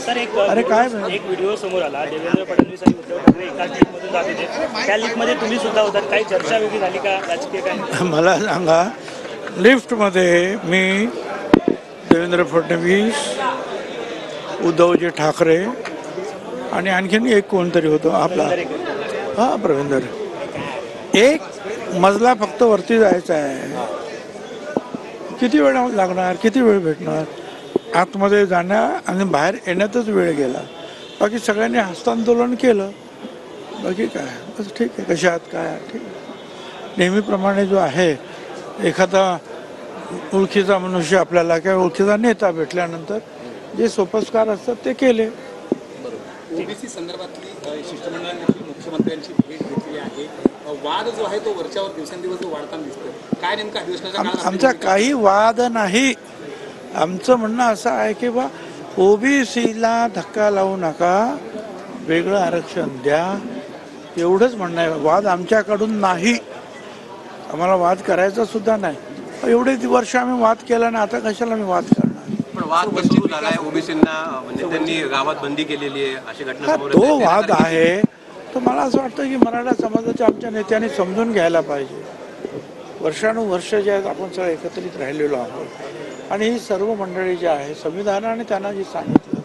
Sir अरे काय एक व्हिडिओ समोर आला, देवेंद्र फडणवीस आणि उद्धव ठाकरे एकाच लिफ्टमधून जात होते. त्या लिफ्टमध्ये तुम्ही सुद्धा होतात. काही चर्चा वेगळी झाली का राजकीय? काय मला सांगा, लिफ्टमध्ये मी, देवेंद्र फडणवीस, उद्धवजी ठाकरे आणि आणखीन एक कोणतरी होतो आपला, हां प्रवींदर. एक मजला फक्त वरती जायचा आहे. किती वेळ लागणार, किती वेळ भेटणार? आतमध्ये जाण्या आणि बाहेर येण्यातच वेळ गेला. बाकी सगळ्यांनी हस्तांदोलन केलं. बाकी काय, बस ठीक आहे, कशात काय ठीक आहे. नेहमीप्रमाणे जो आहे, एखादा ओळखीचा मनुष्य आपल्याला किंवा ओळखीचा नेता भेटल्यानंतर जे सोपस्कार असतात ते केले. ओबीसी संदर्भातली शिष्टमंडळाने देखील मुख्यमंत्र्यांची भेट घेतली आहे. वाद जो आहे तो वरच्यावर दिवसेंदिवस वाढताना दिसतो. काय नेमका अधिवेशनाच्या काळात आमचा काही वाद नाही. आमचं म्हणणं असं आहे की बा ओबीसीला धक्का लावू नका, वेगळं आरक्षण द्या, एवढंच म्हणणं आहे. वाद आमच्याकडून नाही, आम्हाला वाद करायचा सुद्धा नाही. एवढे वर्ष आम्ही वाद केला ना, आता कशाला मी वाद करणार? पण वाद सुरू झालाय ओबीसींना, म्हणजे त्यांनी गावात बंदी केलेली आहे अशी घटना समोर तो वाद आहे. तर मला असं वाटतं की मराठा समाजाच्या आमच्या नेत्यांनी समजून घ्यायला पाहिजे. वर्षानुवर्ष जे आहेत आपण सगळे एकत्रित राहिलेलो आहोत आणि ही सर्व मंडळी जी आहे, संविधानाने त्यांना जे सांगितलं,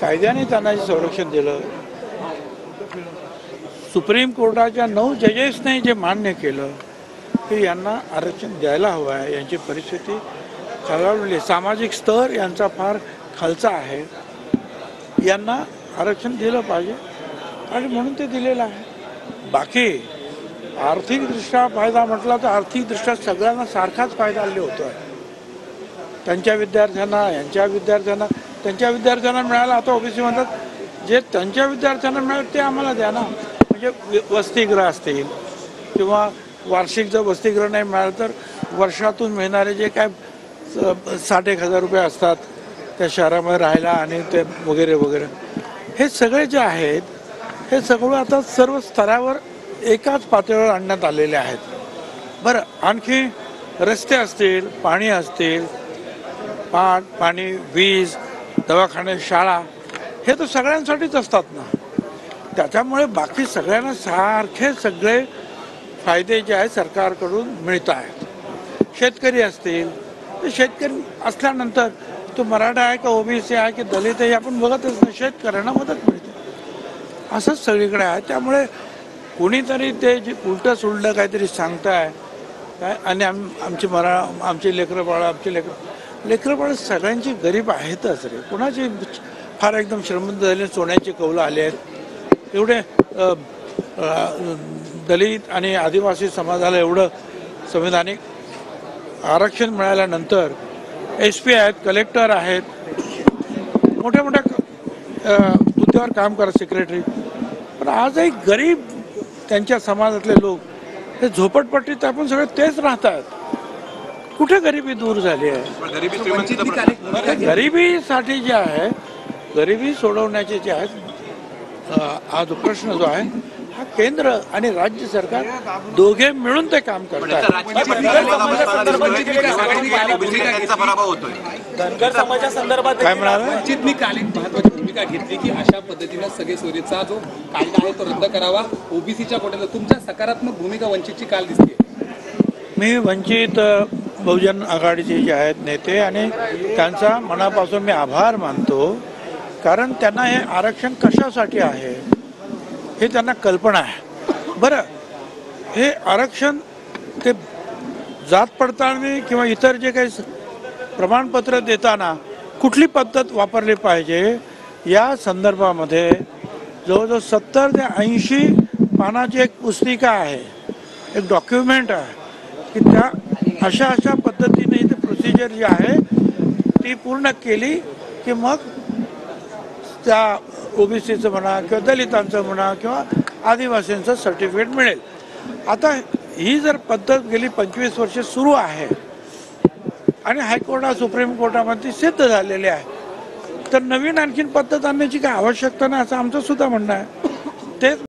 कायद्याने त्यांना जे संरक्षण दिलं, सुप्रीम कोर्टाच्या 9 जजेसने जे मान्य केलं की यांना आरक्षण द्यायला हवं आहे, यांची परिस्थिती खालावलेली, सामाजिक स्तर यांचा फार खालचा आहे, यांना आरक्षण दिलं पाहिजे आणि म्हणून ते दिलेलं आहे. बाकी आर्थिकदृष्ट्या फायदा म्हटला तर आर्थिकदृष्ट्या सगळ्यांना सारखाच फायदा होतो आहे. त्यांच्या विद्यार्थ्यांना, यांच्या विद्यार्थ्यांना, त्यांच्या विद्यार्थ्यांना मिळाला. आता ओबीसी म्हणतात जे त्यांच्या विद्यार्थ्यांना मिळालं ते आम्हाला द्या ना. म्हणजे वसतिगृह असतील किंवा वार्षिक जर वसतिगृह नाही मिळालं तर वर्षातून मिळणारे जे काय 60,000 रुपये असतात त्या शहरामध्ये राहायला आणि ते वगैरे वगैरे, हे सगळे जे आहेत हे सगळं आता सर्व स्तरावर एकाच पातळीवर आणण्यात आलेले आहेत. बरं, आणखी रस्ते असतील, पाणी असतील, पाणी, वीज, दवाखाने, शाळा, हे तर सगळ्यांसाठीच असतात ना. त्याच्यामुळे बाकी सगळ्यांना सारखे सगळे फायदे जे आहेत सरकारकडून मिळत आहेत. शेतकरी असतील तर शेतकरी असल्यानंतर तो मराठा आहे का ओबीसी आहे की दलित आहे आपण बघतच नाही, शेतकऱ्यांना मदत मिळते. असंच सगळीकडे आहे. त्यामुळे कोणीतरी ते जे उलटं सुलटं काहीतरी सांगताय काय, आणि आमची लेकरं बाळं सगळ्यांची गरीब आहेतच रे. कोणाची फार एकदम श्रीमंत झाले, सोन्याची कौलं आले आहेत. एवढे दलित आणि आदिवासी समाजाला एवढं संविधानिक आरक्षण मिळाल्यानंतर SP आहेत, कलेक्टर आहेत, मोठ्या मोठ्या हुद्द्यावर काम करा, सेक्रेटरी. पण आजही गरीब त्यांच्या समाजातले लोक हे झोपडपट्टीत आपण सगळे तेच राहतात. कुठे गरिबी दूर झाली आहे? गरिबीसाठी जे आहे, गरिबी सोडवण्याचे जे आहेत, हा जो प्रश्न जो आहे हा केंद्र आणि राज्य सरकार दोघे मिळून ते काम करतात. धनगर समाजा संदर्भात काय म्हणाला? वंचितनी काल एक महत्वाची भूमिका घेतली की अशा पद्धतीनं सगळे सोयीचा जो कायदा आहे तो रद्द करावा ओबीसीच्या कोट्याला. तुमच्या सकारात्मक भूमिका वंचितची काल दिसते. मी वंचित बहुजन आघाडीचे जे आहेत नेते आणि त्यांचा मनापासून मी आभार मानतो. कारण त्यांना हे आरक्षण कशासाठी आहे हे त्यांना कल्पना आहे. बरं, हे आरक्षण ते जात पडताळणी किंवा इतर जे काही प्रमाणपत्र देताना कुठली पद्धत वापरली पाहिजे या संदर्भामध्ये जवळजवळ 70 ते 80 पानाची एक पुस्तिका आहे, एक डॉक्युमेंट आहे की त्या अशा पद्धतीने इथे प्रोसिजर जी आहे ती पूर्ण केली की मग त्या ओबीसीचं म्हणा किंवा दलितांचं म्हणा किंवा आदिवासींचं सर्टिफिकेट मिळेल. आता ही जर पद्धत गेली 25 वर्ष सुरू आहे आणि हायकोर्टात, सुप्रीम कोर्टामध्ये सिद्ध झालेली आहे, तर नवीन आणखीन पद्धत आणण्याची काय आवश्यकता नाही असं आमचं सुद्धा म्हणणं आहे. तेच